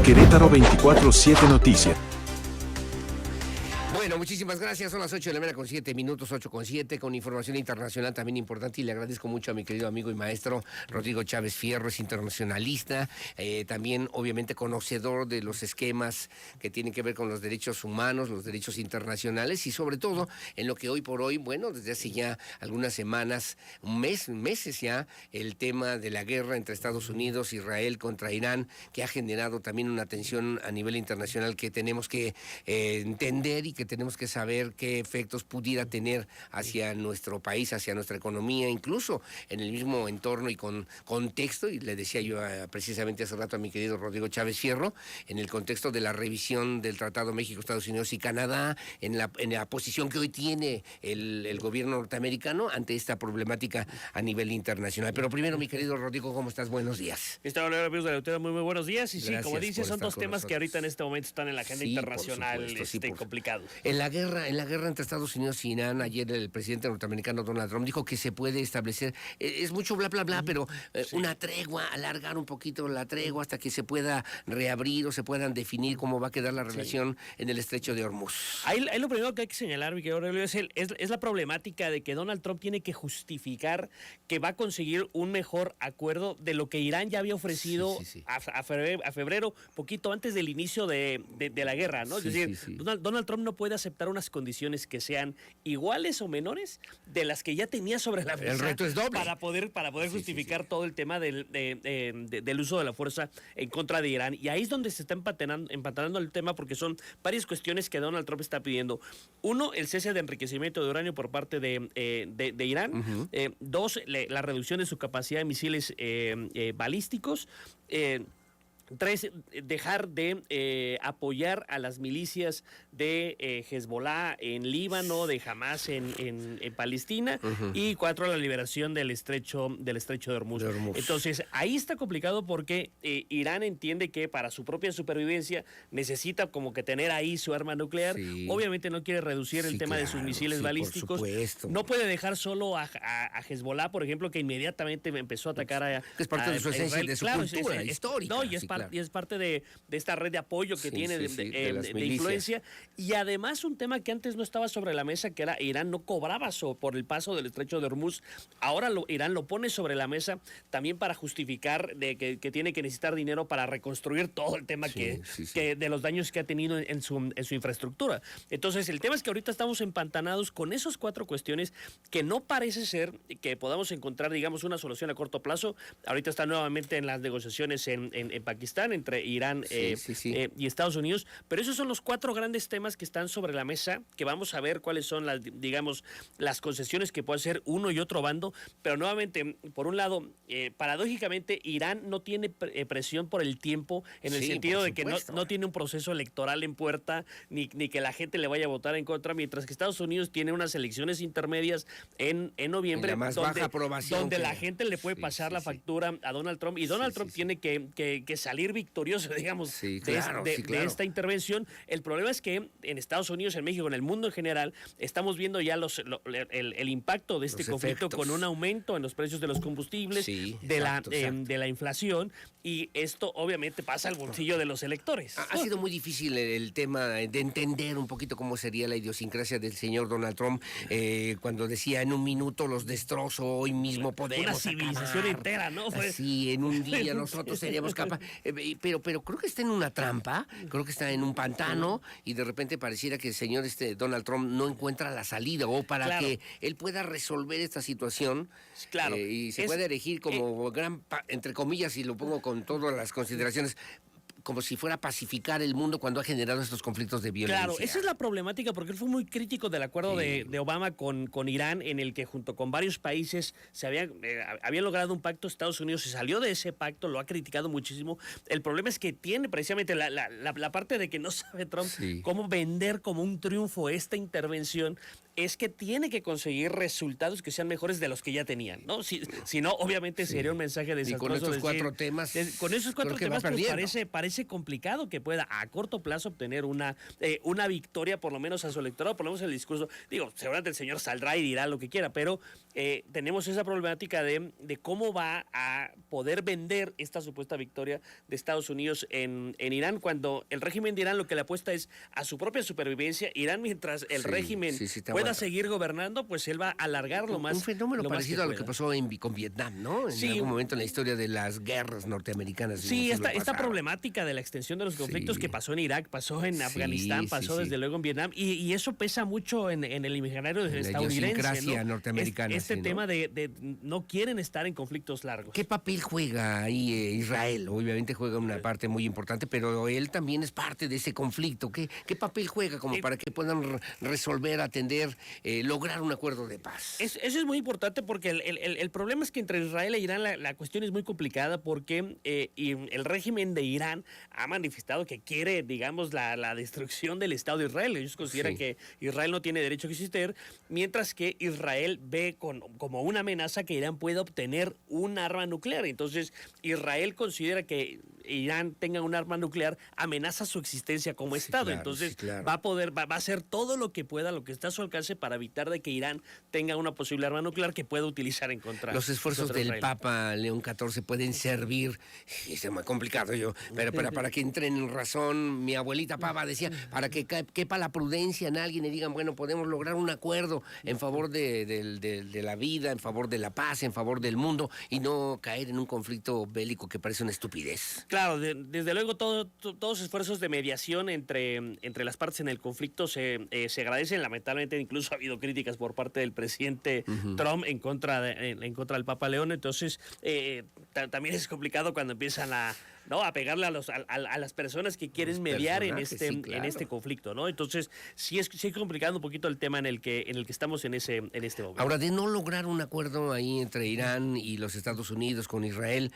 Querétaro 24/7 Noticias. Bueno, muchísimas gracias. Son las 8 de la mañana con 7 minutos, 8:07, con información internacional también importante. Y le agradezco mucho a mi querido amigo y maestro Rodrigo Chávez Fierro, es internacionalista, también obviamente conocedor de los esquemas que tienen que ver con los derechos humanos, los derechos internacionales y sobre todo en lo que hoy por hoy, bueno, desde hace ya algunas semanas, meses ya, el tema de la guerra entre Estados Unidos, Israel contra Irán, que ha generado también una tensión a nivel internacional que tenemos que entender y que tenemos que saber qué efectos pudiera tener hacia nuestro país, hacia nuestra economía, incluso en el mismo entorno y con contexto, y le decía yo precisamente hace rato a mi querido Rodrigo Chávez Fierro, en el contexto de la revisión del Tratado México, Estados Unidos y Canadá, en la posición que hoy tiene el gobierno norteamericano ante esta problemática a nivel internacional. Pero primero, mi querido Rodrigo, ¿cómo estás? Buenos días. Amigos de la Auditoría, muy buenos días. Y sí, Gracias como dices, son dos temas nosotros. que ahorita en este momento están en la agenda internacional complicados. En la guerra entre Estados Unidos y Irán, ayer el presidente norteamericano Donald Trump dijo que se puede establecer, es mucho bla bla bla, pero una tregua, alargar un poquito la tregua hasta que se pueda reabrir o se puedan definir cómo va a quedar la relación en el estrecho de Hormuz. Ahí lo primero que hay que señalar, mi querido Aurelio, es la problemática de que Donald Trump tiene que justificar que va a conseguir un mejor acuerdo de lo que Irán ya había ofrecido a febrero, poquito antes del inicio de la guerra, ¿no? Es decir, Donald Trump no puede aceptar unas condiciones que sean iguales o menores de las que ya tenía sobre la mesa. El reto es doble. Para poder justificar todo el tema del uso de la fuerza en contra de Irán. Y ahí es donde se está empantanando el tema, porque son varias cuestiones que Donald Trump está pidiendo. Uno, el cese de enriquecimiento de uranio por parte de Irán. Uh-huh. Dos, la reducción de su capacidad de misiles balísticos. Tres, dejar de apoyar a las milicias de Hezbollah en Líbano, de Hamas en Palestina. Uh-huh. Y cuatro, la liberación del estrecho de Hormuz. Entonces, ahí está complicado porque Irán entiende que para su propia supervivencia necesita como que tener ahí su arma nuclear. Sí. Obviamente no quiere reducir el tema de sus misiles balísticos. No puede dejar solo a Hezbollah, por ejemplo, que inmediatamente empezó a atacar a es parte de su esencia, de su cultura histórica. No, y es parte de esta red de apoyo que tiene de influencia. Y además un tema que antes no estaba sobre la mesa, que era Irán no cobraba por el paso del estrecho de Hormuz. Ahora Irán lo pone sobre la mesa también para justificar de que tiene que necesitar dinero para reconstruir todo el tema que de los daños que ha tenido en su infraestructura. Entonces el tema es que ahorita estamos empantanados con esas cuatro cuestiones que no parece ser que podamos encontrar, digamos, una solución a corto plazo. Ahorita está nuevamente en las negociaciones en Pakistán, entre Irán y Estados Unidos, pero esos son los cuatro grandes temas que están sobre la mesa, que vamos a ver cuáles son las concesiones que puede hacer uno y otro bando. Pero nuevamente, por un lado, paradójicamente, Irán no tiene presión por el tiempo, en el sentido de que no tiene un proceso electoral en puerta, ni que la gente le vaya a votar en contra, mientras que Estados Unidos tiene unas elecciones intermedias en noviembre, donde la gente le puede pasar la factura a Donald Trump, y Donald Trump tiene que salir victorioso, digamos, de esta intervención. El problema es que en Estados Unidos, en México, en el mundo en general, estamos viendo ya el impacto de este conflicto con un aumento en los precios de los combustibles, de la inflación, y esto obviamente pasa al bolsillo de los electores. Ha sido muy difícil el tema de entender un poquito cómo sería la idiosincrasia del señor Donald Trump, cuando decía en un minuto los destrozo, hoy mismo podemos una civilización entera, ¿no? Sí, en un día nosotros seríamos capaces. Pero creo que está en una trampa, creo que está en un pantano, y de repente pareciera que el señor Donald Trump no encuentra la salida, o para que él pueda resolver esta situación, y se puede elegir como entre comillas, y lo pongo con todas las consideraciones, como si fuera a pacificar el mundo cuando ha generado estos conflictos de violencia. Claro, esa es la problemática, porque él fue muy crítico del acuerdo de Obama con Irán, en el que junto con varios países se habían logrado un pacto. Estados Unidos se salió de ese pacto, lo ha criticado muchísimo. El problema es que tiene precisamente la parte de que no sabe Trump cómo vender como un triunfo esta intervención es que tiene que conseguir resultados que sean mejores de los que ya tenían, ¿no? Si no, obviamente sería un mensaje desastroso. Y con estos cuatro temas, con esos cuatro temas pues parece complicado que pueda a corto plazo obtener una victoria, por lo menos a su electorado, por lo menos el discurso. Digo, seguramente el señor saldrá y dirá lo que quiera, pero tenemos esa problemática de cómo va a poder vender esta supuesta victoria de Estados Unidos en Irán, cuando el régimen de Irán lo que le apuesta es a su propia supervivencia. Irán, mientras el régimen pueda seguir gobernando, pues él va a alargar lo más. Un fenómeno parecido a lo que pasó con Vietnam, ¿no? En algún momento en la historia de las guerras norteamericanas. Sí, esta problemática de la extensión de los conflictos que pasó en Irak, pasó en Afganistán, pasó desde luego en Vietnam, y eso pesa mucho en el imaginario estadounidense, ¿no? Norteamericana. Este tema de no quieren estar en conflictos largos. ¿Qué papel juega ahí Israel? Obviamente juega una parte muy importante, pero él también es parte de ese conflicto. ¿Qué papel juega como para que puedan resolver, atender, lograr un acuerdo de paz? Eso es muy importante porque el problema es que entre Israel e Irán la cuestión es muy complicada porque el régimen de Irán ha manifestado que quiere, digamos, la destrucción del Estado de Israel. Ellos consideran que Israel no tiene derecho a existir, mientras que Israel ve como una amenaza que Irán pueda obtener un arma nuclear. Entonces, Israel considera que Irán tenga un arma nuclear amenaza su existencia como Estado. Claro, entonces va a hacer todo lo que pueda, lo que está a su alcance para evitar de que Irán tenga una posible arma nuclear que pueda utilizar en contra. Los esfuerzos del Papa León XIV pueden servir, y es muy complicado pero para que entren en razón. Mi abuelita Papa decía, para que quepa la prudencia en alguien y digan, bueno, podemos lograr un acuerdo en favor de la vida, en favor de la paz, en favor del mundo, y no caer en un conflicto bélico que parece una estupidez. Claro, desde luego todos los esfuerzos de mediación entre las partes en el conflicto se agradecen. Lamentablemente incluso ha habido críticas por parte del presidente Trump en contra del Papa León. Entonces también es complicado cuando empiezan a pegarle a las personas que quieren mediar en este conflicto, ¿no? Entonces sí es complicado un poquito el tema en el que estamos en este momento. Ahora, de no lograr un acuerdo ahí entre Irán y los Estados Unidos con Israel,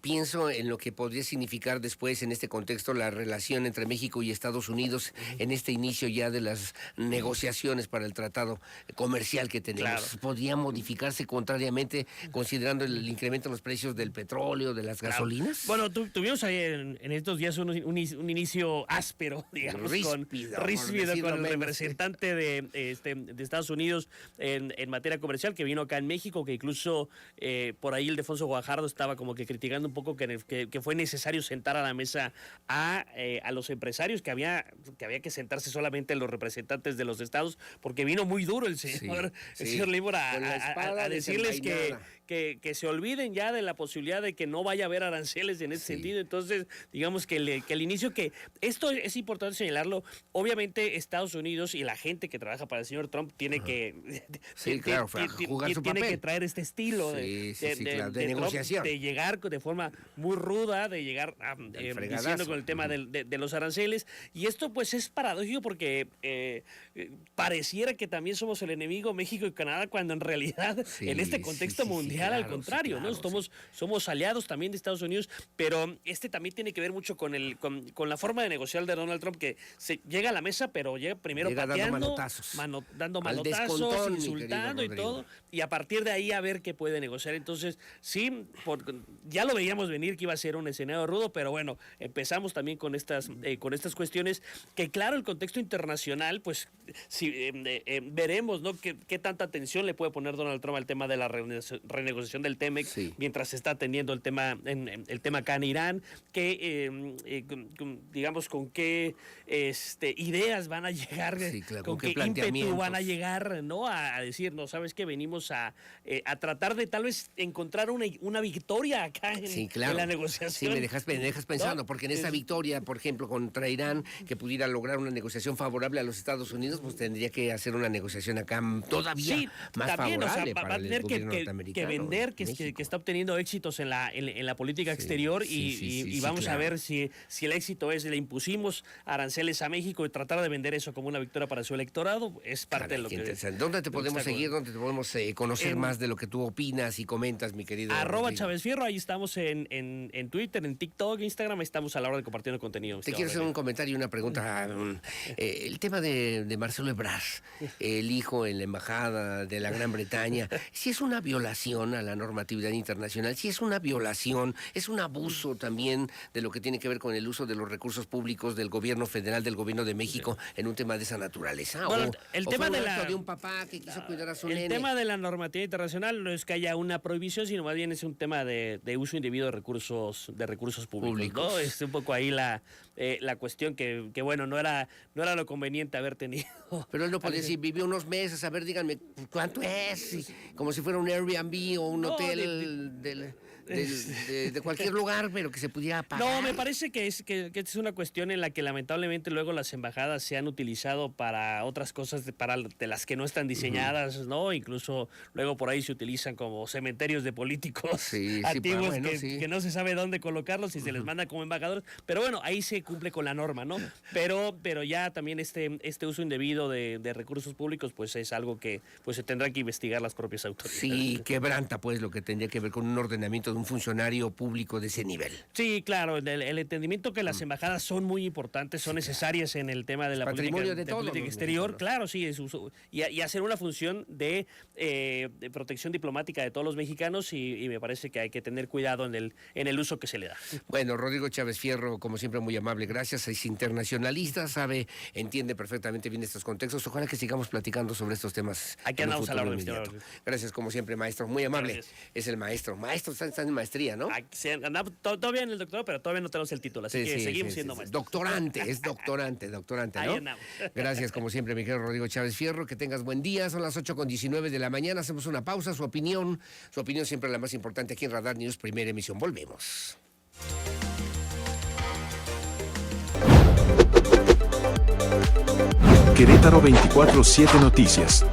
pienso en lo que podría significar después en este contexto la relación entre México y Estados Unidos en este inicio ya de las negociaciones para el tratado comercial que tenemos. Claro. ¿Podría modificarse contrariamente considerando el incremento en los precios del petróleo, de las gasolinas? Bueno, tuvimos ahí en estos días un inicio áspero, digamos, ríspido con el representante de Estados Unidos en materia comercial que vino acá en México, que incluso por ahí Ildefonso Guajardo estaba como que criticando un poco que fue necesario sentar a la mesa a los empresarios, que había que sentarse solamente los representantes de los estados, porque vino muy duro el señor Libor a decirles que se olviden ya de la posibilidad de que no vaya a haber aranceles en ese sentido. Entonces, digamos que el inicio, que esto es importante señalarlo, obviamente Estados Unidos y la gente que trabaja para el señor Trump tiene que jugar su papel. Tiene que traer este estilo de negociación, de llegar de forma muy ruda, de llegar diciendo con el tema de los aranceles. Y esto pues es paradójico porque pareciera que también somos el enemigo México y Canadá, cuando en realidad en este contexto mundial al contrario, ¿no? Somos aliados también de Estados Unidos, pero también tiene que ver mucho con la forma de negociar de Donald Trump, que se llega a la mesa, pero llega primero pateando, dando manotazos, insultando y todo, y a partir de ahí a ver qué puede negociar. Entonces, sí, ya lo veíamos venir que iba a ser un escenario rudo, pero bueno, empezamos también con estas cuestiones que, claro, el contexto internacional, pues veremos, ¿no? Qué tanta atención le puede poner Donald Trump al tema de la renegociación del TEMEC, mientras se está atendiendo el tema acá en Irán, digamos, con qué ideas van a llegar, con qué ímpetu van a llegar, ¿no? A decir, no, ¿sabes qué? Venimos a tratar de tal vez encontrar una victoria acá en la negociación. Sí, me dejas pensando, ¿no? Porque en esa victoria, por ejemplo, contra Irán, que pudiera lograr una negociación favorable a los Estados Unidos, pues tendría que hacer una negociación acá todavía más favorable para el gobierno norteamericano. Que vender, que está obteniendo éxitos en la política exterior y vamos a ver si el éxito es, le impusimos aranceles a México y tratar de vender eso como una victoria para su electorado, es parte de lo que... ¿Dónde te podemos seguir? ¿Dónde te podemos conocer más de lo que tú opinas y comentas, mi querido? @Chávez Fierro, ahí estamos en Twitter, en TikTok, Instagram, estamos a la hora de compartir el contenido. Te quiero hacer un comentario y una pregunta. El tema de Marcelo Ebrard, el hijo en la embajada de la Gran Bretaña, si es una violación a la normatividad internacional, si es una violación, es un abuso también de lo que tiene que ver con el uso de los recursos públicos del gobierno federal, del gobierno de México, en un tema de esa naturaleza. Bueno, el tema de un papá que quiso cuidar a su nene. El tema de la normatividad internacional no es que haya una prohibición, sino más bien es un tema de uso indebido de recursos públicos. ¿No? Es un poco ahí la cuestión que bueno, no era lo conveniente haber tenido. Pero él no puede decir, vivió unos meses, a ver, díganme, ¿cuánto es? Como si fuera un Airbnb o un hotel de cualquier lugar, pero que se pudiera pagar. No, me parece que esta es una cuestión en la que lamentablemente luego las embajadas se han utilizado para otras cosas de las que no están diseñadas, ¿no? Incluso luego por ahí se utilizan como cementerios de políticos antiguos que no se sabe dónde colocarlos y se les manda como embajadores. Pero bueno, ahí se cumple con la norma, ¿no? Pero ya también este uso indebido de recursos públicos, pues es algo que pues se tendrán que investigar las propias autoridades. Sí, quebranta pues lo que tendría que ver con un ordenamiento de un funcionario público de ese nivel. Sí, claro, el entendimiento que las embajadas son muy importantes, son necesarias en el tema de la política exterior, claro, sí, y hacer una función de protección diplomática de todos los mexicanos y me parece que hay que tener cuidado en el uso que se le da. Bueno, Rodrigo Chávez Fierro, como siempre, muy amable, gracias, es internacionalista, entiende perfectamente bien estos contextos, ojalá que sigamos platicando sobre estos temas. Aquí andamos a la orden. Gracias, como siempre, maestro, muy amable. Gracias. Es el maestro, está en maestría, ¿no? Todavía en el doctorado, pero todavía no tenemos el título, así que seguimos siendo maestros. Doctorante, ¿no? Ahí andamos. Gracias, como siempre, mi querido Rodrigo Chávez Fierro, que tengas buen día, son las 8:19 de la mañana, hacemos una pausa, su opinión siempre la más importante aquí en Radar News, primera emisión, volvemos. Querétaro 24/7 Noticias.